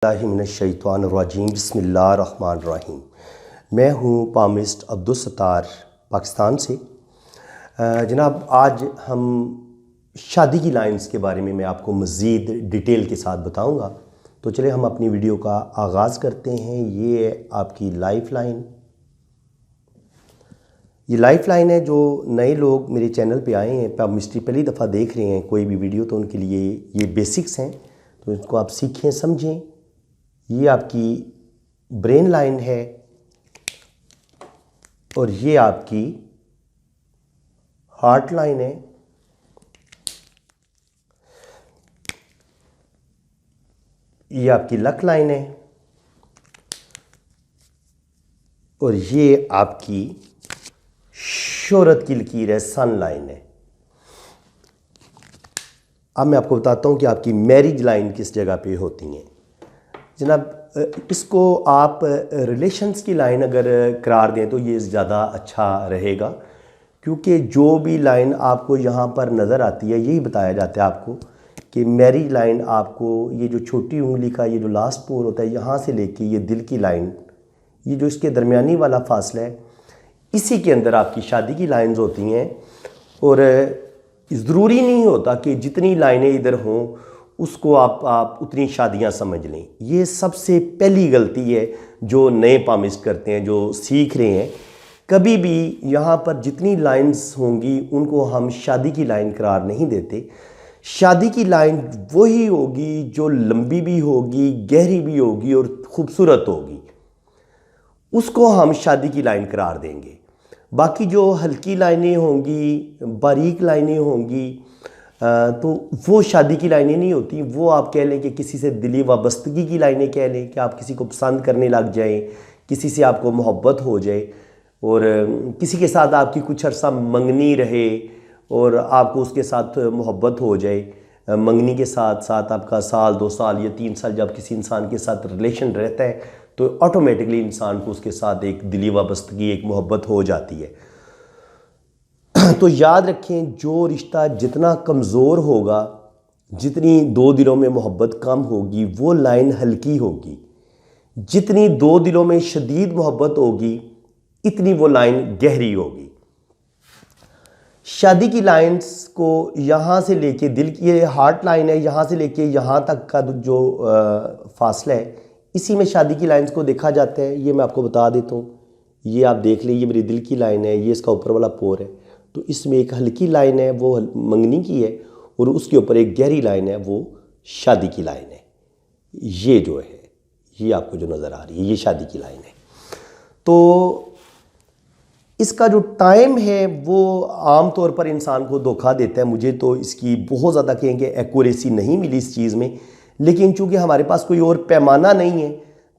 मिनश्शैतानिर्रजीम बिस्मिल्लाहिर्रहमानिर्रहीम। मैं हूँ पामिस्ट अब्दुल सत्तार पाकिस्तान से। जनाब, आज हम शादी की लाइंस के बारे में मैं आपको मज़ीद डिटेल के साथ बताऊँगा। तो चलिए हम अपनी वीडियो का आगाज़ करते हैं। ये है आपकी लाइफ लाइन। ये लाइफ लाइन है। जो नए लोग मेरे चैनल पे आए हैं, पामिस्ट्री पहली दफ़ा देख रहे हैं कोई भी वीडियो, तो उनके लिए ये बेसिक्स हैं, तो इसको आप सीखें समझें। ये आपकी ब्रेन लाइन है और ये आपकी हार्ट लाइन है। ये आपकी लक लाइन है और ये आपकी शोहरत की लकीर है, सन लाइन है। अब मैं आपको बताता हूँ कि आपकी मैरिज लाइन किस जगह पे होती हैं। जनाब, इसको आप रिलेशंस की लाइन अगर करार दें तो ये ज़्यादा अच्छा रहेगा, क्योंकि जो भी लाइन आपको यहाँ पर नज़र आती है यही बताया जाता है आपको कि मैरिज लाइन आपको ये जो छोटी उंगली का ये जो लास्ट पोर होता है, यहाँ से लेके ये दिल की लाइन, ये जो इसके दरमियानी वाला फासला है, इसी के अंदर आपकी शादी की लाइंस होती हैं। और ज़रूरी नहीं होता कि जितनी लाइनें इधर हों उसको आप उतनी शादियां समझ लें। ये सबसे पहली गलती है जो नए पामिस्ट करते हैं, जो सीख रहे हैं। कभी भी यहाँ पर जितनी लाइंस होंगी उनको हम शादी की लाइन करार नहीं देते। शादी की लाइन वही होगी जो लंबी भी होगी, गहरी भी होगी और ख़ूबसूरत होगी, उसको हम शादी की लाइन करार देंगे। बाकी जो हल्की लाइनें होंगी, बारीक लाइनें होंगी, तो वो शादी की लाइनें नहीं होती। वो आप कह लें कि किसी से दिली वाबस्तगी की लाइनें कह लें कि आप किसी को पसंद करने लग जाएं, किसी से आपको मोहब्बत हो जाए और किसी के साथ आपकी कुछ अर्सा मंगनी रहे और आपको उसके साथ मोहब्बत हो जाए। मंगनी के साथ साथ आपका साल 2 साल या 3 साल जब किसी इंसान के साथ रिलेशन रहता है तो ऑटोमेटिकली इंसान को उसके साथ एक दिली वाबस्तगी, एक मोहब्बत हो जाती है। तो याद रखें, जो रिश्ता जितना कमज़ोर होगा, जितनी दो दिलों में मोहब्बत कम होगी, वो लाइन हल्की होगी। जितनी दो दिलों में शदीद मोहब्बत होगी, इतनी वो लाइन गहरी होगी। शादी की लाइंस को यहाँ से लेके दिल की, ये हार्ट लाइन है, यहाँ से लेके यहाँ तक का जो फासला है, इसी में शादी की लाइंस को देखा जाता है। ये मैं आपको बता देता हूँ। ये आप देख लें, ये मेरी दिल की लाइन है, ये इसका ऊपर वाला पोर है। तो इसमें एक हल्की लाइन है, वो मंगनी की है, और उसके ऊपर एक गहरी लाइन है, वो शादी की लाइन है। ये जो है, ये आपको जो नज़र आ रही है, ये शादी की लाइन है। तो इसका जो टाइम है वो आम तौर पर इंसान को धोखा देता है। मुझे तो इसकी बहुत ज़्यादा कहेंगे एक्यूरेसी नहीं मिली इस चीज़ में, लेकिन चूँकि हमारे पास कोई और पैमाना नहीं है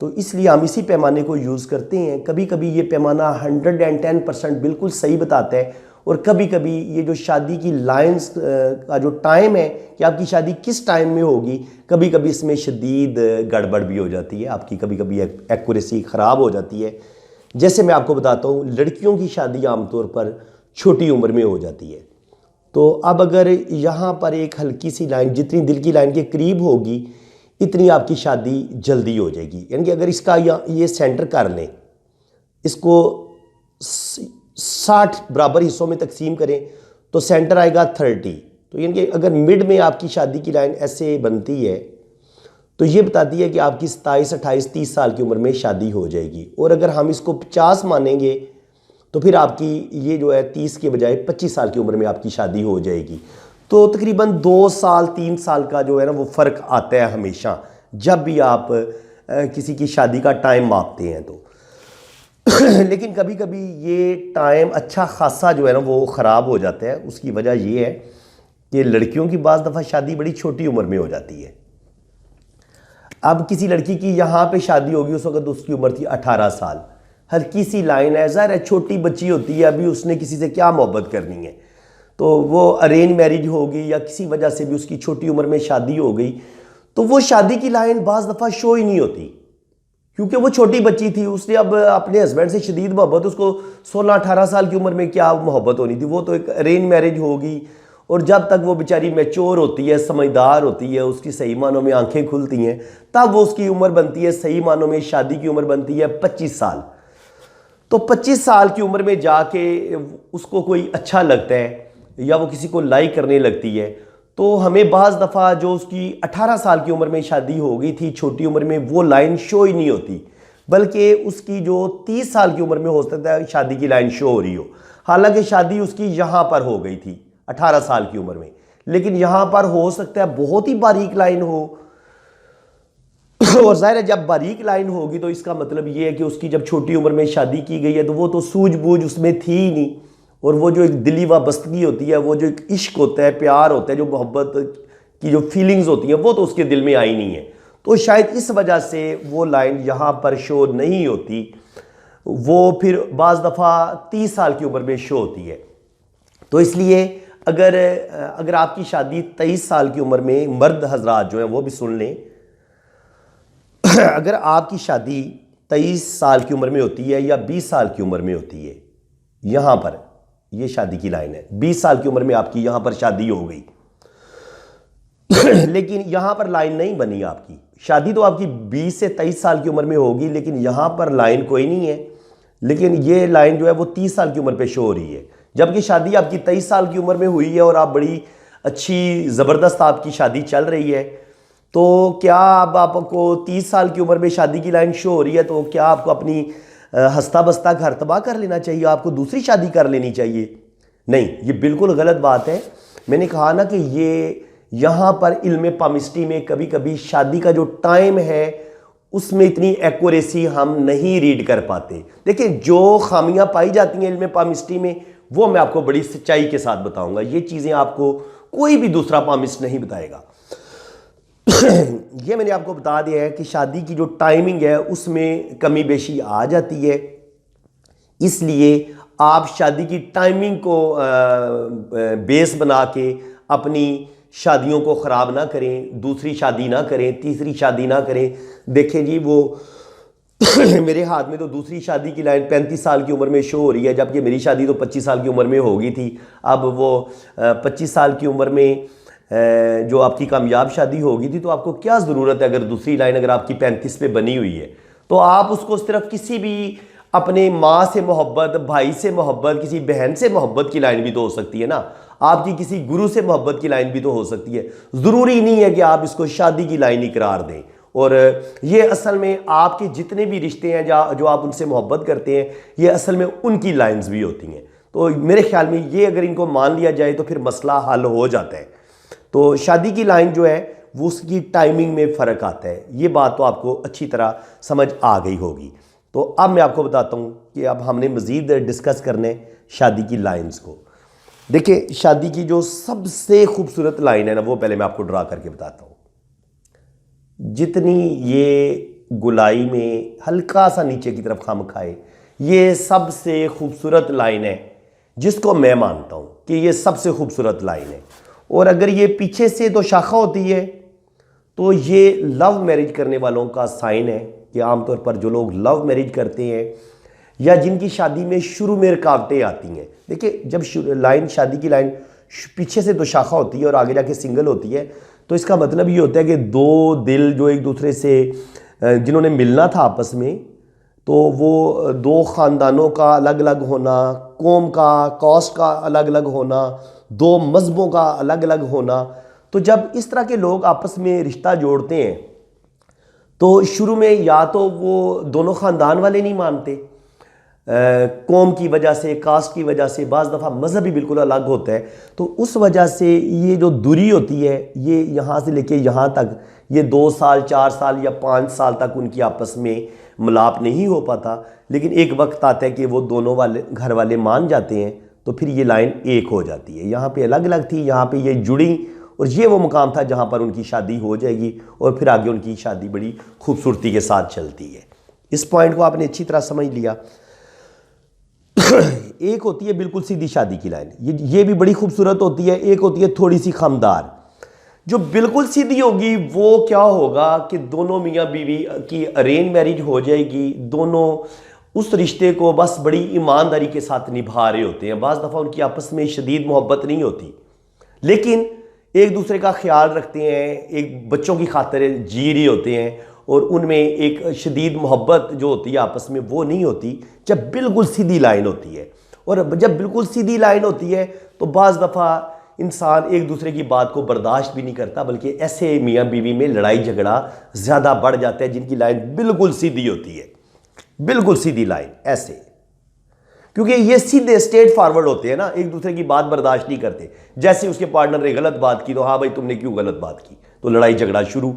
तो इसलिए हम इसी पैमाने को यूज़ करते हैं। कभी कभी ये पैमाना 110% बिल्कुल सही बताता है, और कभी कभी ये जो शादी की लाइंस का जो टाइम है कि आपकी शादी किस टाइम में होगी, कभी कभी इसमें शदीद गड़बड़ भी हो जाती है, आपकी कभी कभी एक्यूरेसी ख़राब हो जाती है। जैसे मैं आपको बताता हूँ, लड़कियों की शादी आमतौर पर छोटी उम्र में हो जाती है। तो अब अगर यहाँ पर एक हल्की सी लाइन जितनी दिल की लाइन के करीब होगी, इतनी आपकी शादी जल्दी हो जाएगी। यानी कि अगर इसका ये सेंटर कर लें, इसको 60 बराबर हिस्सों में तकसीम करें तो सेंटर आएगा 30। तो यानी कि अगर मिड में आपकी शादी की लाइन ऐसे बनती है तो ये बताती है कि आपकी 27, 28, 30 साल की उम्र में शादी हो जाएगी। और अगर हम इसको 50 मानेंगे तो फिर आपकी ये जो है 30 के बजाय 25 साल की उम्र में आपकी शादी हो जाएगी। तो तकरीबन 2 साल 3 साल का जो है ना वो फ़र्क आता है हमेशा, जब भी आप किसी की शादी का टाइम मापते हैं तो। लेकिन कभी कभी ये टाइम अच्छा खासा जो है ना वो ख़राब हो जाता है। उसकी वजह ये है कि लड़कियों की बाज़ दफ़ा शादी बड़ी छोटी उम्र में हो जाती है। अब किसी लड़की की यहाँ पे शादी होगी, उस वक्त उसकी उम्र थी 18 साल। हल्की सी लाइन है, ज़ाहिर है छोटी बच्ची होती है, अभी उसने किसी से क्या मोहब्बत करनी है। तो वो अरेंज मैरिज होगी या किसी वजह से भी उसकी छोटी उम्र में शादी हो गई, तो वो शादी की लाइन बाज़ दफ़ा शो ही नहीं होती, क्योंकि वो छोटी बच्ची थी। उसने अब अपने हस्बैंड से शदीद मोहब्बत, उसको 16-18 साल की उम्र में क्या मोहब्बत होनी थी। वो तो एक अरेंज मैरिज होगी और जब तक वो बेचारी मैच्योर होती है, समझदार होती है, उसकी सही मानों में आंखें खुलती हैं, तब वो उसकी उम्र बनती है, सही मानों में शादी की उम्र बनती है 25 साल। तो 25 साल की उम्र में जाके उसको कोई अच्छा लगता है या वो किसी को लाइक करने लगती है, तो हमें बाज़ दफ़ा जो उसकी 18 साल की उम्र में शादी हो गई थी छोटी उम्र में, वो लाइन शो ही नहीं होती, बल्कि उसकी जो 30 साल की उम्र में हो सकता है शादी की लाइन शो हो रही हो। हालांकि शादी उसकी यहाँ पर हो गई थी 18 साल की उम्र में, लेकिन यहाँ पर हो सकता है बहुत ही बारीक लाइन हो। और ज़ाहिर है जब बारीक लाइन होगी तो इसका मतलब ये है कि उसकी जब छोटी उम्र में शादी की गई है तो वो तो सूझबूझ उसमें थी ही नहीं, और वो जो एक दिली वाबस्तगी होती है, वो जो एक इश्क होता है, प्यार होता है, जो मोहब्बत की जो फीलिंग्स होती हैं, वो तो उसके दिल में आई नहीं है। तो शायद इस वजह से वो लाइन यहाँ पर शो नहीं होती, वो फिर बाज़ दफ़ा 30 साल की उम्र में शो होती है। तो इसलिए अगर आपकी शादी 23 साल की उम्र में, मर्द हजरात जो हैं वो भी सुन लें, अगर आपकी शादी 23 साल की उम्र में होती है या 20 साल की उम्र में होती है, यहाँ पर ये शादी की लाइन है, 20 साल की उम्र में आपकी यहाँ पर शादी हो गई लेकिन यहाँ पर लाइन नहीं बनी आपकी, शादी तो आपकी 20 से 23 साल की उम्र में होगी, लेकिन यहाँ पर लाइन कोई नहीं है, लेकिन ये लाइन जो है वो 30 साल की उम्र पे शो हो रही है, जबकि शादी आपकी 23 साल की उम्र में हुई है और आप बड़ी अच्छी ज़बरदस्त आपकी शादी चल रही है। तो क्या अब आपको 30 साल की उम्र में शादी की लाइन शो हो रही है, तो क्या आपको अपनी हंसता बसता घर तबाह कर लेना चाहिए, आपको दूसरी शादी कर लेनी चाहिए? नहीं, ये बिल्कुल गलत बात है। मैंने कहा ना कि ये यहाँ पर इल्म पामिस्ट्री में कभी कभी शादी का जो टाइम है उसमें इतनी एक्यूरेसी हम नहीं रीड कर पाते। देखिए, जो खामियां पाई जाती हैं इल्म पामिस्ट्री में, वो मैं आपको बड़ी सच्चाई के साथ बताऊंगा। ये चीज़ें आपको कोई भी दूसरा पामिस्ट नहीं बताएगा। ये मैंने आपको बता दिया है कि शादी की जो टाइमिंग है उसमें कमी बेशी आ जाती है, इसलिए आप शादी की टाइमिंग को बेस बना के अपनी शादियों को ख़राब ना करें, दूसरी शादी ना करें, तीसरी शादी ना करें। देखें जी, वो मेरे हाथ में तो दूसरी शादी की लाइन 35 साल की उम्र में शो हो रही है, जबकि मेरी शादी तो 25 साल की उम्र में हो गई थी। अब वो 25 साल की उम्र में जो आपकी कामयाब शादी होगी थी, तो आपको क्या ज़रूरत है, अगर दूसरी लाइन अगर आपकी 35 पे बनी हुई है तो आप उसको सिर्फ किसी भी अपने माँ से मोहब्बत, भाई से मोहब्बत, किसी बहन से मोहब्बत की लाइन भी तो हो सकती है ना, आपकी किसी गुरु से मोहब्बत की लाइन भी तो हो सकती है। ज़रूरी नहीं है कि आप इसको शादी की लाइन ही करार दें। और ये असल में आपके जितने भी रिश्ते हैं जो आप उनसे मोहब्बत करते हैं, ये असल में उनकी लाइन्स भी होती हैं। तो मेरे ख्याल में ये अगर इनको मान लिया जाए तो फिर मसला हल हो जाता है। तो शादी की लाइन जो है वो उसकी टाइमिंग में फ़र्क आता है, ये बात तो आपको अच्छी तरह समझ आ गई होगी। तो अब मैं आपको बताता हूँ कि अब हमने मज़ीद डिस्कस करने शादी की लाइंस को। देखिए, शादी की जो सबसे खूबसूरत लाइन है ना, वो पहले मैं आपको ड्रा करके बताता हूँ। जितनी ये गुलाई में हल्का सा नीचे की तरफ खम खाए, ये सबसे खूबसूरत लाइन है जिसको मैं मानता हूँ कि ये सबसे खूबसूरत लाइन है। और अगर ये पीछे से तो शाखा होती है तो ये लव मैरिज करने वालों का साइन है कि आमतौर पर जो लोग लव मैरिज करते हैं या जिनकी शादी में शुरू में रुकावटें आती हैं। देखिए, जब लाइन शादी की लाइन पीछे से तो शाखा होती है और आगे जाके सिंगल होती है, तो इसका मतलब ये होता है कि दो दिल जो एक दूसरे से जिन्होंने मिलना था आपस में, तो वो दो ख़ानदानों का अलग अलग होना, कौम का, कॉस्ट का अलग अलग होना, दो मज़हबों का अलग अलग होना। तो जब इस तरह के लोग आपस में रिश्ता जोड़ते हैं तो शुरू में या तो वो दोनों ख़ानदान वाले नहीं मानते, कौम की वजह से, कास्ट की वजह से, बाज़ दफ़ा मज़हब भी बिल्कुल अलग होता है। तो उस वजह से ये जो दूरी होती है, ये यहाँ से लेके यहाँ तक, ये 2 साल, 4 साल या 5 साल तक उनकी आपस में मिलाप नहीं हो पाता। लेकिन एक वक्त आता है कि वो दोनों वाले घर वाले मान जाते हैं, तो फिर ये लाइन एक हो जाती है। यहाँ पे अलग अलग थी, यहाँ पे ये जुड़ी, और ये वो मुकाम था जहाँ पर उनकी शादी हो जाएगी और फिर आगे उनकी शादी बड़ी खूबसूरती के साथ चलती है। इस पॉइंट को आपने अच्छी तरह समझ लिया। एक होती है बिल्कुल सीधी शादी की लाइन, ये भी बड़ी खूबसूरत होती है। एक होती है थोड़ी सी खमदार। जो बिल्कुल सीधी होगी वो क्या होगा कि दोनों मियाँ बीवी की अरेंज मैरिज हो जाएगी, दोनों उस रिश्ते को बस बड़ी ईमानदारी के साथ निभा रहे होते हैं। बाज़ दफ़ा उनकी आपस में शदीद मोहब्बत नहीं होती, लेकिन एक दूसरे का ख्याल रखते हैं, एक बच्चों की खातिर जी रही होते हैं, और उनमें एक शदीद मोहब्बत जो होती है आपस में वो नहीं होती जब बिल्कुल सीधी लाइन होती है। और जब बिल्कुल सीधी लाइन होती है तो बाज़ दफ़ा इंसान एक दूसरे की बात को बर्दाश्त भी नहीं करता, बल्कि ऐसे मियाँ बीवी में लड़ाई झगड़ा ज़्यादा बढ़ जाता है जिनकी लाइन बिल्कुल सीधी होती है, बिल्कुल सीधी लाइन ऐसे। क्योंकि ये सीधे स्ट्रेट फॉरवर्ड होते हैं ना, एक दूसरे की बात बर्दाश्त नहीं करते। जैसे उसके पार्टनर ने गलत बात की तो हाँ भाई तुमने क्यों गलत बात की, तो लड़ाई झगड़ा शुरू।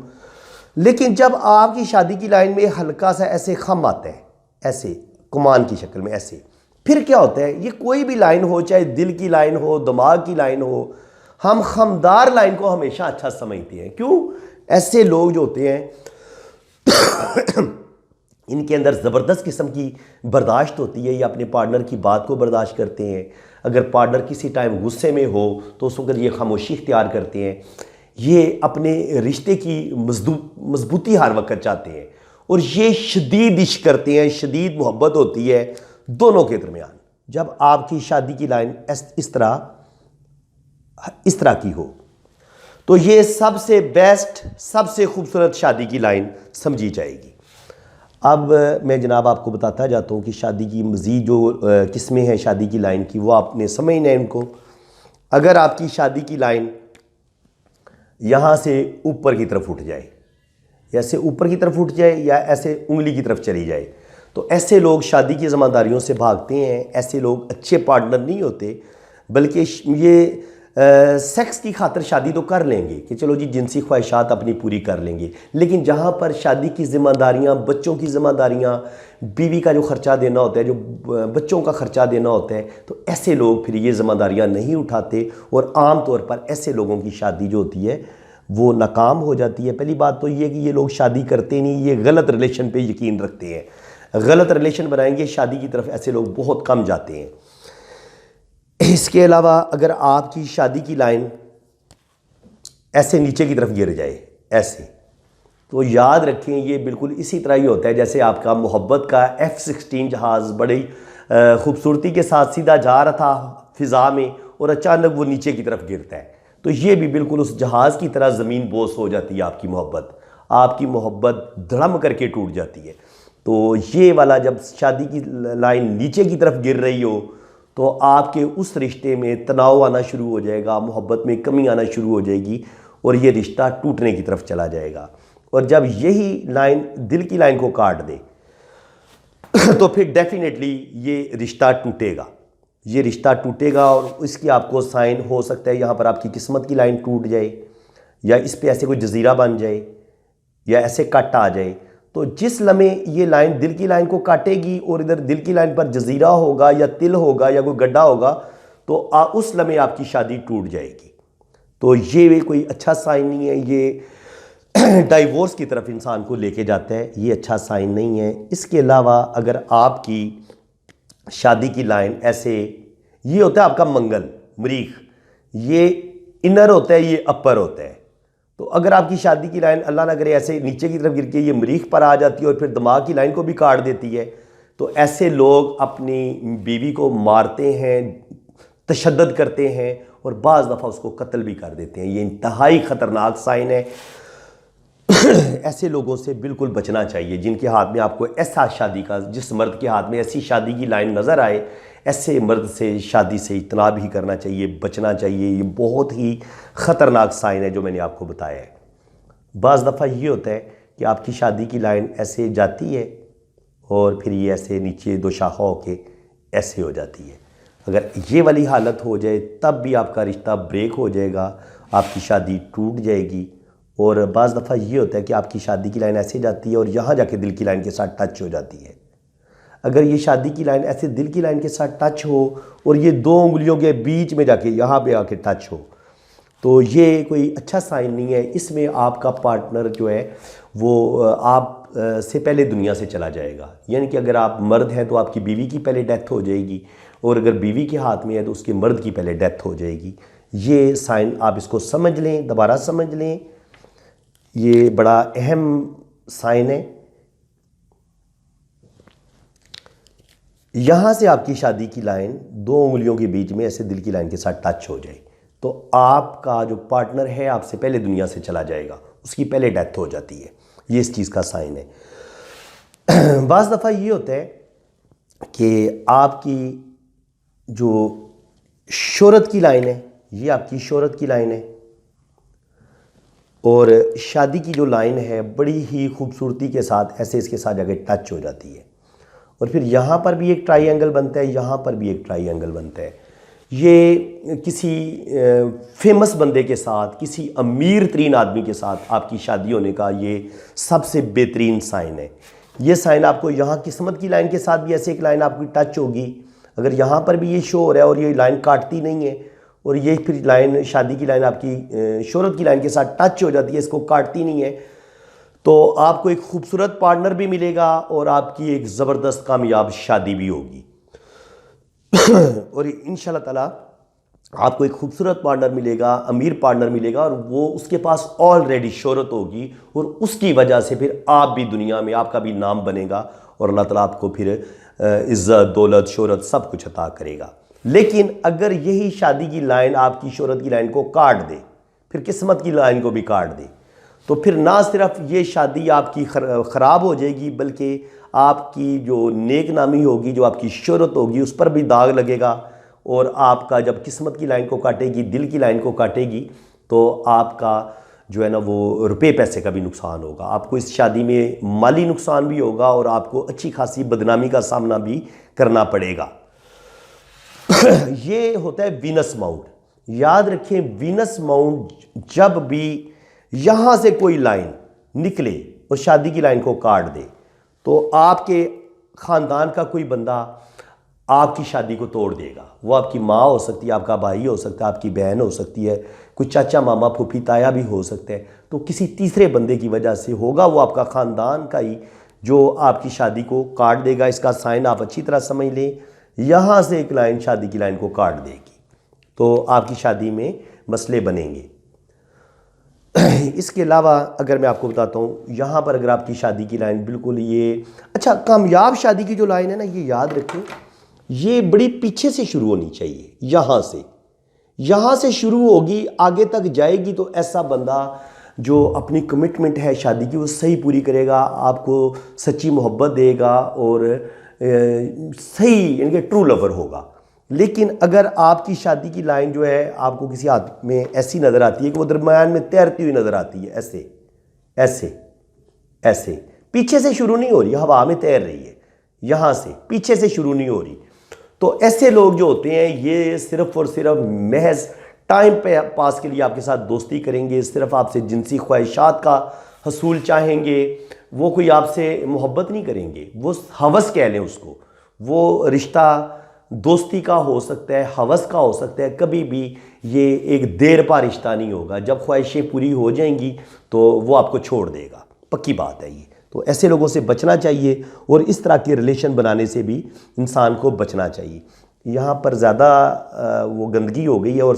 लेकिन जब आपकी शादी की लाइन में हल्का सा ऐसे खम आता है, ऐसे कुमान की शक्ल में ऐसे, फिर क्या होता है, ये कोई भी लाइन हो, चाहे दिल की लाइन हो, दिमाग की लाइन हो, हम खमदार लाइन को हमेशा अच्छा समझते हैं। क्यों? ऐसे लोग जो होते हैं इनके अंदर ज़बरदस्त किस्म की बर्दाश्त होती है, ये अपने पार्टनर की बात को बर्दाश्त करते हैं। अगर पार्टनर किसी टाइम गुस्से में हो तो उस वक्त ये खामोशी इख्तियार करते हैं। ये अपने रिश्ते की मजबूती हर वक्त चाहते हैं, और ये शदीद इश्क करते हैं, शदीद मोहब्बत होती है दोनों के दरमियान। जब आपकी शादी की लाइन इस तरह की हो तो ये सबसे बेस्ट, सबसे खूबसूरत शादी की लाइन समझी जाएगी। अब मैं जनाब आपको बताता जाता हूँ कि शादी की मज़ीद जो किस्में हैं शादी की लाइन की, वो आपने समझना है इनको। अगर आपकी शादी की लाइन यहाँ से ऊपर की तरफ उठ जाए, ऐसे ऊपर की तरफ उठ जाए या ऐसे उंगली की तरफ चली जाए, तो ऐसे लोग शादी की ज़िम्मेदारियों से भागते हैं। ऐसे लोग अच्छे पार्टनर नहीं होते, बल्कि ये सेक्स की खातिर शादी तो कर लेंगे कि चलो जी जिनसी ख्वाहिशात अपनी पूरी कर लेंगे, लेकिन जहाँ पर शादी की ज़िम्मेदारियाँ, बच्चों की ज़िम्मेदारियाँ, बीवी का जो ख़र्चा देना होता है, जो बच्चों का ख़र्चा देना होता है, तो ऐसे लोग फिर ये ज़िम्मेदारियाँ नहीं उठाते, और आम तौर पर ऐसे लोगों की शादी जो होती है वो नाकाम हो जाती है। पहली बात तो ये कि ये लोग शादी करते नहीं, ये गलत रिलेशन पे यकीन रखते हैं। गलत रिलेशन बनाएंगे, शादी की तरफ ऐसे लोग बहुत कम जाते हैं। इसके अलावा अगर आपकी शादी की लाइन ऐसे नीचे की तरफ गिर जाए ऐसे, तो याद रखें ये बिल्कुल इसी तरह ही होता है जैसे आपका मोहब्बत का F-16 जहाज़ बड़ी खूबसूरती के साथ सीधा जा रहा था फ़िज़ा में, और अचानक वो नीचे की तरफ गिरता है। तो ये भी बिल्कुल उस जहाज़ की तरह ज़मीन बोस हो जाती है आपकी मोहब्बत धड़म करके टूट जाती है। तो ये वाला जब शादी की लाइन नीचे की तरफ गिर रही हो तो आपके उस रिश्ते में तनाव आना शुरू हो जाएगा, मोहब्बत में कमी आना शुरू हो जाएगी, और ये रिश्ता टूटने की तरफ चला जाएगा। और जब यही लाइन दिल की लाइन को काट दे तो फिर डेफिनेटली ये रिश्ता टूटेगा, और इसकी आपको साइन हो सकता है यहाँ पर आपकी किस्मत की लाइन टूट जाए, या इस पे ऐसे कोई जजीरा बन जाए, या ऐसे कट आ जाए। तो जिस लम्हे ये लाइन दिल की लाइन को काटेगी और इधर दिल की लाइन पर जजीरा होगा या तिल होगा या कोई गड्ढा होगा, तो उस लम्हे आपकी शादी टूट जाएगी। तो ये कोई अच्छा साइन नहीं है, ये डाइवोर्स की तरफ इंसान को लेके जाता है, ये अच्छा साइन नहीं है। इसके अलावा अगर आपकी शादी की लाइन ऐसे, ये होता है आपका मंगल मरीख, ये इनर होता है, ये अपर होता है। तो अगर आपकी शादी की लाइन अल्लाह ना करे ऐसे नीचे की तरफ गिर के ये मरीख पर आ जाती है और फिर दिमाग की लाइन को भी काट देती है, तो ऐसे लोग अपनी बीवी को मारते हैं, तशद्दुद करते हैं, और बाज़ दफ़ा उसको कत्ल भी कर देते हैं। ये इंतहाई ख़तरनाक साइन है। ऐसे लोगों से बिल्कुल बचना चाहिए जिनके हाथ में आपको ऐसा शादी का, जिस मर्द के हाथ में ऐसी शादी की लाइन नज़र आए, ऐसे मर्द से शादी से इज्तनाब ही करना चाहिए, बचना चाहिए। ये बहुत ही ख़तरनाक साइन है जो मैंने आपको बताया है। बाज़ दफ़ा ये होता है कि आपकी शादी की लाइन ऐसे जाती है और फिर ये ऐसे नीचे दो शाखा होके ऐसे हो जाती है। अगर ये वाली हालत हो जाए तब भी आपका रिश्ता ब्रेक हो जाएगा, आपकी शादी टूट जाएगी। और बाज़ दफ़ा ये होता है कि आपकी शादी की लाइन ऐसे जाती है और यहाँ जाके दिल की लाइन के साथ टच हो जाती है। अगर ये शादी की लाइन ऐसे दिल की लाइन के साथ टच हो और ये दो उंगलियों के बीच में जाके यहाँ पे आके टच हो, तो ये कोई अच्छा साइन नहीं है। इसमें आपका पार्टनर जो है वो आप से पहले दुनिया से चला जाएगा। यानी कि अगर आप मर्द हैं तो आपकी बीवी की पहले डेथ हो जाएगी, और अगर बीवी के हाथ में है तो उसके मर्द की पहले डेथ हो जाएगी। ये साइन आप इसको समझ लें, दोबारा समझ लें, ये बड़ा अहम साइन है। यहाँ से आपकी शादी की लाइन दो उंगलियों के बीच में ऐसे दिल की लाइन के साथ टच हो जाए तो आपका जो पार्टनर है आपसे पहले दुनिया से चला जाएगा, उसकी पहले डेथ हो जाती है। ये इस चीज़ का साइन है। बाज़ दफ़ा ये होता है कि आपकी जो शोहरत की लाइन है, ये आपकी शोहरत की लाइन है, और शादी की जो लाइन है बड़ी ही खूबसूरती के साथ ऐसे इसके साथ जाके टच हो जाती है, और फिर यहाँ पर भी एक ट्राइंगल बनता है, यहाँ पर भी एक ट्राइंगल बनता है। ये किसी फेमस बंदे के साथ, किसी अमीर तरीन आदमी के साथ आपकी शादी होने का ये सबसे बेहतरीन साइन है। ये साइन आपको यहाँ किस्मत की लाइन के साथ भी ऐसे एक लाइन आपकी टच होगी। अगर यहाँ पर भी ये शो हो रहा है और ये लाइन काटती नहीं है, और ये फिर लाइन शादी की लाइन आपकी शोहरत की लाइन के साथ टच हो जाती है, इसको काटती नहीं है, तो आपको एक खूबसूरत पार्टनर भी मिलेगा और आपकी एक ज़बरदस्त कामयाब शादी भी होगी। और इंशाल्लाह ताला आपको एक खूबसूरत पार्टनर मिलेगा, अमीर पार्टनर मिलेगा, और वो उसके पास ऑलरेडी शोहरत होगी, और उसकी वजह से फिर आप भी दुनिया में, आपका भी नाम बनेगा, और अल्लाह ताला आपको फिर इज़्ज़त, दौलत, शोहरत सब कुछ अता करेगा। लेकिन अगर यही शादी की लाइन आपकी शोहरत की लाइन को काट दे, फिर किस्मत की लाइन को भी काट दे, तो फिर ना सिर्फ ये शादी आपकी ख़राब हो जाएगी, बल्कि आपकी जो नेक नामी होगी, जो आपकी शोहरत होगी, उस पर भी दाग लगेगा। और आपका जब किस्मत की लाइन को काटेगी, दिल की लाइन को काटेगी, तो आपका जो है ना वो रुपए पैसे का भी नुकसान होगा। आपको इस शादी में माली नुकसान भी होगा, और आपको अच्छी खासी बदनामी का सामना भी करना पड़ेगा। ये होता है वीनस माउंट। याद रखें, वीनस माउंट जब भी यहाँ से कोई लाइन निकले और शादी की लाइन को काट दे, तो आपके ख़ानदान का कोई बंदा आपकी शादी को तोड़ देगा। वो आपकी माँ हो सकती है, आपका भाई हो सकता है, आपकी बहन हो सकती है, कोई चाचा मामा फूफी ताया भी हो सकते हैं। तो किसी तीसरे बंदे की वजह से होगा, वो आपका ख़ानदान का ही, जो आपकी शादी को काट देगा। इसका साइन आप अच्छी तरह समझ लें। यहाँ से एक लाइन शादी की लाइन को काट देगी, तो आपकी शादी में मसले बनेंगे। इसके अलावा अगर मैं आपको बताता हूँ, यहाँ पर अगर आपकी शादी की लाइन बिल्कुल ये अच्छा, कामयाब शादी की जो लाइन है ना, ये याद रखें, ये बड़ी पीछे से शुरू होनी चाहिए। यहाँ से शुरू होगी, आगे तक जाएगी, तो ऐसा बंदा जो अपनी कमिटमेंट है शादी की वो सही पूरी करेगा, आपको सच्ची मोहब्बत देगा, और सही यानी कि ट्रू लवर होगा। लेकिन अगर आपकी शादी की लाइन जो है आपको किसी हाथ में ऐसी नज़र आती है कि वो दरम्यान में तैरती हुई नज़र आती है, ऐसे ऐसे ऐसे, पीछे से शुरू नहीं हो रही, हवा में तैर रही है, यहाँ से पीछे से शुरू नहीं हो रही, तो ऐसे लोग जो होते हैं ये सिर्फ़ और सिर्फ महज टाइम पे पास के लिए आपके साथ दोस्ती करेंगे, सिर्फ आपसे जिनसी ख्वाहिशात का हसूल चाहेंगे। वो कोई आपसे मोहब्बत नहीं करेंगे, वो हवस कह लें उसको। वो रिश्ता दोस्ती का हो सकता है, हवस का हो सकता है, कभी भी ये एक देर पा रिश्ता नहीं होगा। जब ख्वाहिशें पूरी हो जाएंगी तो वो आपको छोड़ देगा, पक्की बात है ये। तो ऐसे लोगों से बचना चाहिए, और इस तरह के रिलेशन बनाने से भी इंसान को बचना चाहिए। यहाँ पर ज़्यादा वो गंदगी हो गई है, और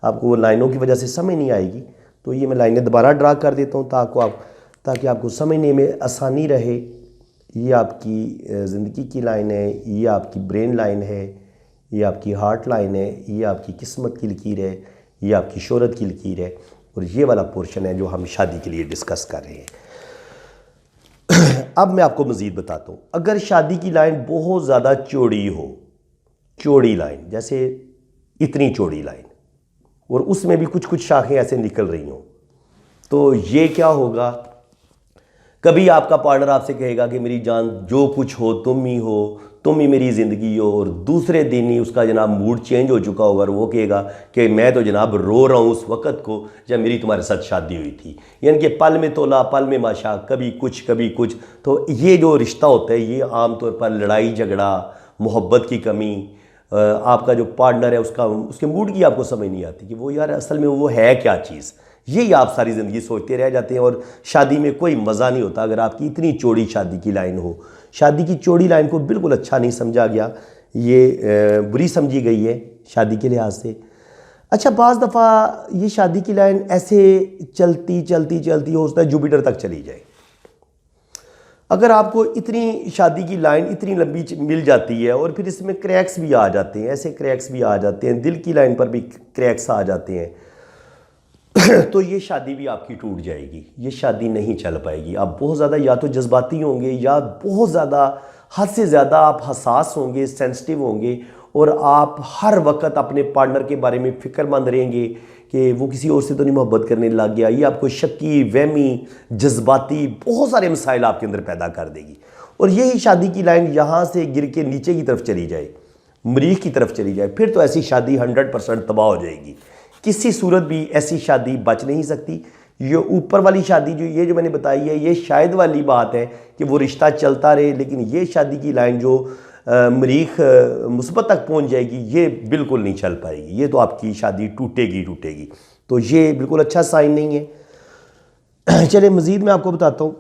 आपको वो लाइनों की वजह से समझ नहीं आएगी, तो ये मैं लाइनें दोबारा ड्रा कर देता हूँ ताकि आपको समझने में आसानी रहे। ये आपकी ज़िंदगी की लाइन है, ये आपकी ब्रेन लाइन है, ये आपकी हार्ट लाइन है, ये आपकी किस्मत की लकीर है, ये आपकी शोहरत की लकीर है, और ये वाला पोर्शन है जो हम शादी के लिए डिस्कस कर रहे हैं। अब मैं आपको मज़ीद बताता हूँ। अगर शादी की लाइन बहुत ज़्यादा चौड़ी हो, चौड़ी लाइन, जैसे इतनी चौड़ी लाइन, और उसमें भी कुछ कुछ शाखें ऐसे निकल रही हों, तो ये क्या होगा, कभी आपका पार्टनर आपसे कहेगा कि मेरी जान जो कुछ हो तुम ही हो, तुम ही मेरी ज़िंदगी हो, और दूसरे दिन ही उसका जनाब मूड चेंज हो चुका होगा, और वो कहेगा कि मैं तो जनाब रो रहा हूँ उस वक़्त को जब मेरी तुम्हारे साथ शादी हुई थी। यानी कि पल में तोला पल में माशा, कभी कुछ कभी कुछ। तो ये जो रिश्ता होता है ये आमतौर पर लड़ाई झगड़ा, मोहब्बत की कमी, आपका जो पार्टनर है उसके मूड की आपको समझ नहीं आती कि वो यार असल में वो है क्या चीज़। यही आप सारी ज़िंदगी सोचते रह जाते हैं, और शादी में कोई मज़ा नहीं होता अगर आपकी इतनी चौड़ी शादी की लाइन हो। शादी की चौड़ी लाइन को बिल्कुल अच्छा नहीं समझा गया, ये बुरी समझी गई है शादी के लिहाज से। अच्छा, बाज़ दफ़ा ये शादी की लाइन ऐसे चलती चलती चलती हो सकता है जुपिटर तक चली जाए। अगर आपको इतनी शादी की लाइन इतनी लंबी मिल जाती है और फिर इसमें क्रैक्स भी आ जाते हैं, ऐसे क्रैक्स भी आ जाते हैं, दिल की लाइन पर भी क्रैक्स आ जाते हैं, तो ये शादी भी आपकी टूट जाएगी, ये शादी नहीं चल पाएगी। आप बहुत ज़्यादा या तो जज्बाती होंगे या बहुत ज़्यादा हद से ज़्यादा आप हसास होंगे, सेंसिटिव होंगे, और आप हर वक्त अपने पार्टनर के बारे में फ़िक्रमंद रहेंगे कि वो किसी और से तो नहीं मोहब्बत करने लग गया। ये आपको शक्की, वहमी, जज्बाती बहुत सारे मसाइल आपके अंदर पैदा कर देगी। और यही शादी की लाइन यहाँ से गिर के नीचे की तरफ चली जाए, मरीख की तरफ चली जाए, फिर तो ऐसी शादी 100% तबाह हो जाएगी। किसी सूरत भी ऐसी शादी बच नहीं सकती। ये ऊपर वाली शादी जो मैंने बताई है, ये शायद वाली बात है कि वो रिश्ता चलता रहे, लेकिन ये शादी की लाइन जो मरीख मुसीबत तक पहुंच जाएगी, ये बिल्कुल नहीं चल पाएगी। ये तो आपकी शादी टूटेगी। तो ये बिल्कुल अच्छा साइन नहीं है। चलिए मज़ीद मैं आपको बताता हूँ।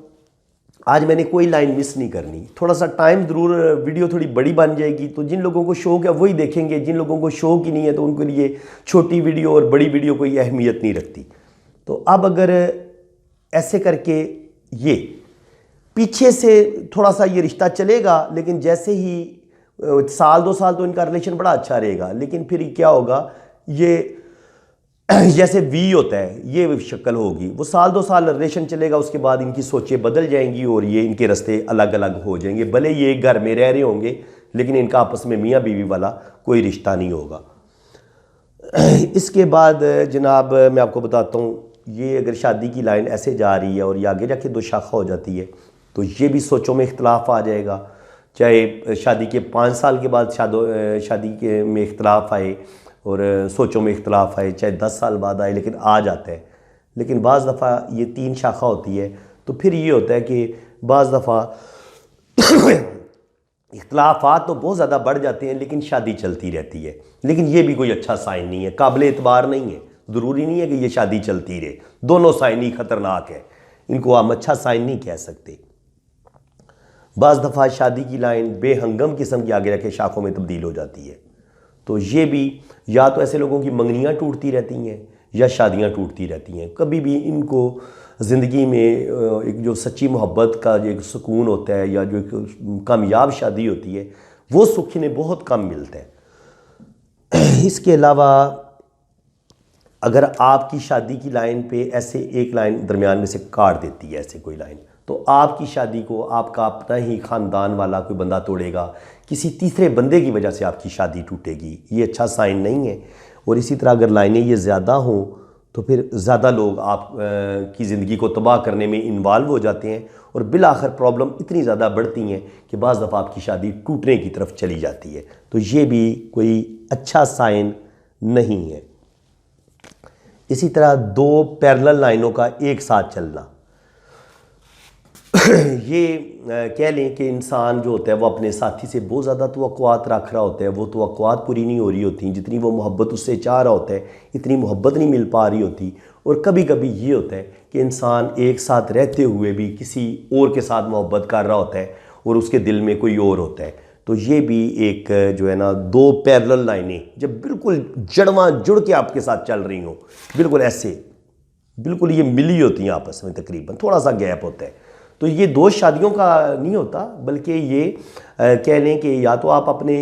आज मैंने कोई लाइन मिस नहीं करनी, थोड़ा सा टाइम ज़रूर, वीडियो थोड़ी बड़ी बन जाएगी, तो जिन लोगों को शौक है वही देखेंगे, जिन लोगों को शौक ही नहीं है तो उनके लिए छोटी वीडियो और बड़ी वीडियो कोई अहमियत नहीं रखती। तो अब अगर ऐसे करके ये पीछे से थोड़ा सा ये रिश्ता चलेगा, लेकिन जैसे ही साल 2 साल तो इनका रिलेशन बड़ा अच्छा रहेगा, लेकिन फिर क्या होगा, ये जैसे वी होता है, ये शक्ल होगी। वो साल 2 साल रिलेशन चलेगा, उसके बाद इनकी सोचें बदल जाएंगी और ये इनके रास्ते अलग अलग हो जाएंगे। भले ये एक घर में रह रहे होंगे, लेकिन इनका आपस में मियाँ बीवी वाला कोई रिश्ता नहीं होगा। इसके बाद जनाब मैं आपको बताता हूँ, ये अगर शादी की लाइन ऐसे जा रही है और ये आगे जाके 2 शाखा हो जाती है, तो ये भी सोचों में इख्तलाफ आ जाएगा। चाहे शादी के 5 साल के बाद शादी के में इख्तलाफ आए और सोचों में इख्तलाफ आए, चाहे 10 साल बाद आए, लेकिन आ जाता है। लेकिन बाज़ दफ़ा ये 3 शाखा होती है, तो फिर ये होता है कि बाज़ दफ़ा इख्तलाफात तो बहुत ज़्यादा बढ़ जाते हैं, लेकिन शादी चलती रहती है। लेकिन ये भी कोई अच्छा साइन नहीं है, काबिल एतबार नहीं है। ज़रूरी नहीं है कि ये शादी चलती रहे, दोनों साइन ही ख़तरनाक है, इनको हम अच्छा साइन नहीं कह सकते। बाज़ दफ़ा शादी की लाइन बेहंगम किस्म की आगे रखे शाखों में तब्दील हो जाती है। तो ये भी या तो ऐसे लोगों की मंगनियाँ टूटती रहती हैं या शादियाँ टूटती रहती हैं। कभी भी इनको ज़िंदगी में एक जो सच्ची मोहब्बत का जो एक सुकून होता है या जो एक कामयाब शादी होती है, वो सुख इन्हें बहुत कम मिलता है। इसके अलावा अगर आपकी शादी की लाइन पे ऐसे एक लाइन दरमियान में से काट देती है, ऐसे कोई लाइन, तो आपकी शादी को आपका अपना ही ख़ानदान वाला कोई बंदा तोड़ेगा, किसी तीसरे बंदे की वजह से आपकी शादी टूटेगी। ये अच्छा साइन नहीं है। और इसी तरह अगर लाइनें ये ज़्यादा हों तो फिर ज़्यादा लोग आप की ज़िंदगी को तबाह करने में इन्वॉल्व हो जाते हैं और बिल आखिर प्रॉब्लम इतनी ज़्यादा बढ़ती हैं कि बाज़ दफ़ा आपकी शादी टूटने की तरफ चली जाती है। तो ये भी कोई अच्छा साइन नहीं है। इसी तरह 2 पैरेलल लाइनों का एक साथ चलना, ये कह लें कि इंसान जो होता है वो अपने साथी से बहुत ज़्यादा तवक्कुआत रख रहा होता है, वो तवक्कुआत पूरी नहीं हो रही होती, जितनी वो मोहब्बत उससे चाह रहा होता है इतनी मोहब्बत नहीं मिल पा रही होती। और कभी कभी ये होता है कि इंसान एक साथ रहते हुए भी किसी और के साथ मोहब्बत कर रहा होता है और उसके दिल में कोई और होता है। तो ये भी एक जो है ना 2 पैरेलल लाइनें जब बिल्कुल जड़वां जुड़ के आपके साथ चल रही हों, बिल्कुल ऐसे, बिल्कुल ये मिली होती हैं आपस में, तकरीबन थोड़ा सा गैप होता है, तो ये 2 शादियों का नहीं होता, बल्कि ये कह लें कि या तो आप अपने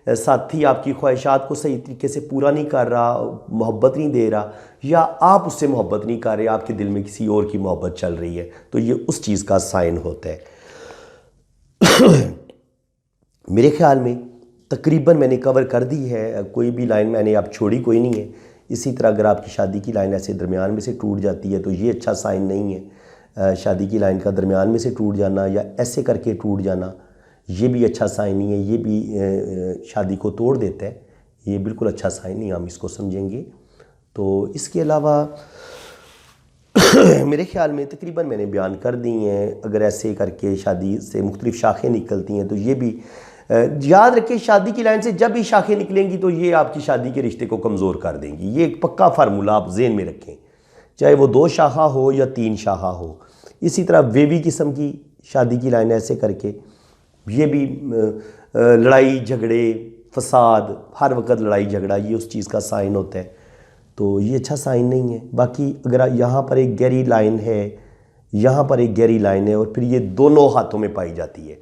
साथी आपकी ख्वाहिशात को सही तरीके से पूरा नहीं कर रहा, मोहब्बत नहीं दे रहा, या आप उससे मोहब्बत नहीं कर रहे, आपके दिल में किसी और की मोहब्बत चल रही है, तो ये उस चीज़ का साइन होता है। मेरे ख्याल में तकरीबन मैंने कवर कर दी है, कोई भी लाइन मैंने अब छोड़ी कोई नहीं है। इसी तरह अगर आपकी शादी की लाइन ऐसे दरमियान में से टूट जाती है तो ये अच्छा साइन नहीं है। शादी की लाइन का दरमियान में से टूट जाना या ऐसे करके टूट जाना, ये भी अच्छा साइन नहीं है, ये भी शादी को तोड़ देता है, ये बिल्कुल अच्छा साइन नहीं, हम इसको समझेंगे। तो इसके अलावा मेरे ख्याल में तकरीबन मैंने बयान कर दी हैं। अगर ऐसे करके शादी से मुख्तलिफ शाखें निकलती हैं तो ये भी याद रखें, शादी की लाइन से जब भी शाखें निकलेंगी तो ये आपकी शादी के रिश्ते को कमज़ोर कर देंगी। ये एक पक्का फार्मूला आप ज़हन में रखें, चाहे वो 2 शाखा हो या 3 शाखा हो। इसी तरह वेवी किस्म की शादी की लाइन ऐसे करके ये भी लड़ाई झगड़े फसाद, हर वक्त लड़ाई झगड़ा, ये उस चीज़ का साइन होता है, तो ये अच्छा साइन नहीं है। बाकी अगर यहाँ पर एक गहरी लाइन है यहाँ पर एक गहरी लाइन है और फिर ये दोनों हाथों में पाई जाती है,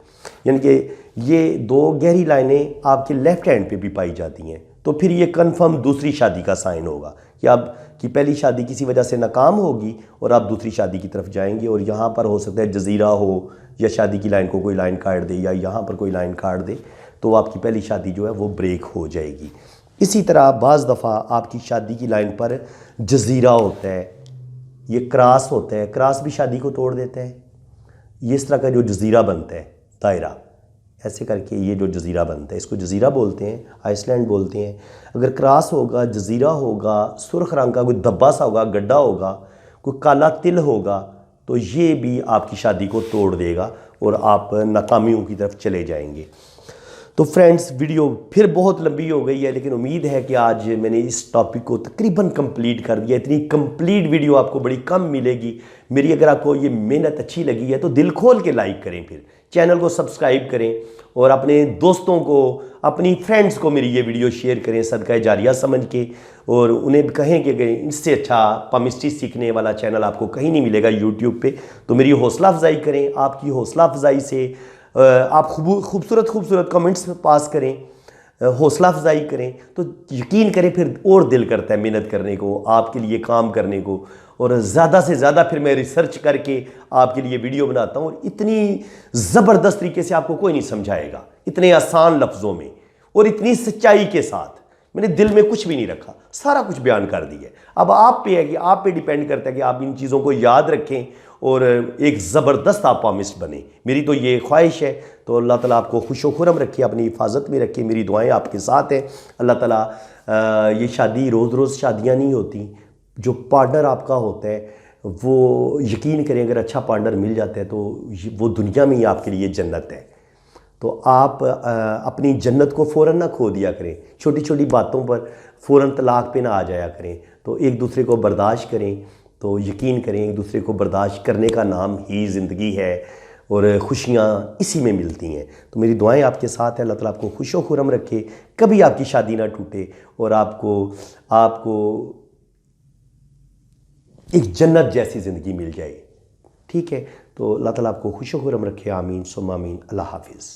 यानी कि ये दो गहरी लाइनें आपके लेफ्ट हैंड पे भी पाई जाती हैं। तो फिर ये कन्फर्म दूसरी शादी का साइन होगा कि आपकी पहली शादी किसी वजह से नाकाम होगी और आप दूसरी शादी की तरफ जाएंगे। और यहाँ पर हो सकता है जजीरा हो या शादी की लाइन को कोई लाइन काट दे या यहाँ पर कोई लाइन काट दे, तो आपकी पहली शादी जो है वो ब्रेक हो जाएगी। इसी तरह बाज़ दफ़ा आपकी शादी की लाइन पर जजीरा होता है, ये क्रॉस होता है, क्रॉस भी शादी को तोड़ देता है। ये इस तरह का जो जजीरा बनता है, दायरा ऐसे करके ये जो जजीरा बनता है, इसको जजीरा बोलते हैं, आइसलैंड बोलते हैं। अगर क्रॉस होगा, जजीरा होगा, सुर्ख रंग का कोई धब्बा सा होगा, गड्ढा होगा, कोई काला तिल होगा, तो ये भी आपकी शादी को तोड़ देगा और आप नाकामियों की तरफ चले जाएंगे। तो फ्रेंड्स, वीडियो फिर बहुत लंबी हो गई है, लेकिन उम्मीद है कि आज मैंने इस टॉपिक को तकरीबन कंप्लीट कर दिया। इतनी कंप्लीट वीडियो आपको बड़ी कम मिलेगी मेरी। अगर आपको ये मेहनत अच्छी लगी है तो दिल खोल के लाइक करें, फिर चैनल को सब्सक्राइब करें और अपने दोस्तों को, अपनी फ्रेंड्स को मेरी ये वीडियो शेयर करें सदका जारिया समझ के, और उन्हें कहें कि इससे अच्छा पामिस्ट्री सीखने वाला चैनल आपको कहीं नहीं मिलेगा यूट्यूब पे। तो मेरी हौसला अफजाई करें। आपकी हौसला अफजाई से आप खूबसूरत कमेंट्स पास करें, हौसला अफजाई करें, तो यकीन करें फिर और दिल करता है मेहनत करने को, आपके लिए काम करने को। और ज़्यादा से ज़्यादा फिर मैं रिसर्च करके आपके लिए वीडियो बनाता हूँ, और इतनी ज़बरदस्त तरीके से आपको कोई नहीं समझाएगा, इतने आसान लफ्ज़ों में और इतनी सच्चाई के साथ। मैंने दिल में कुछ भी नहीं रखा, सारा कुछ बयान कर दिया। अब आप पे है कि आप पे डिपेंड करता है कि आप इन चीज़ों को याद रखें और एक ज़बरदस्त आप पामिस्ट बने। मेरी तो ये ख्वाहिश है। तो अल्लाह ताला आपको खुश व खुरम रखे, अपनी हिफाजत में रखे। मेरी दुआएं आपके साथ हैं। अल्लाह ताला ये शादी रोज़ रोज़ शादियाँ नहीं होती। जो पार्टनर आपका होता है वो यकीन करें, अगर अच्छा पार्टनर मिल जाता है तो वो दुनिया में ही आपके लिए जन्नत है। तो आप अपनी जन्नत को फ़ौरन ना खो दिया करें, छोटी छोटी बातों पर फ़ौरन तलाक पे ना आ जाया करें। तो एक दूसरे को बर्दाश्त करें। तो यकीन करें, एक दूसरे को बर्दाश्त करने का नाम ही ज़िंदगी है और ख़ुशियाँ इसी में मिलती हैं। तो मेरी दुआएं आपके साथ हैं। अल्लाह ताला आपको खुश व खुरम रखे, कभी आपकी शादी ना टूटे और आपको एक जन्नत जैसी ज़िंदगी मिल जाए। ठीक है, तो अल्लाह ताला आपको खुश व खुरम रखे। आमीन सुम्मा आमीन। अल्लाह हाफिज़।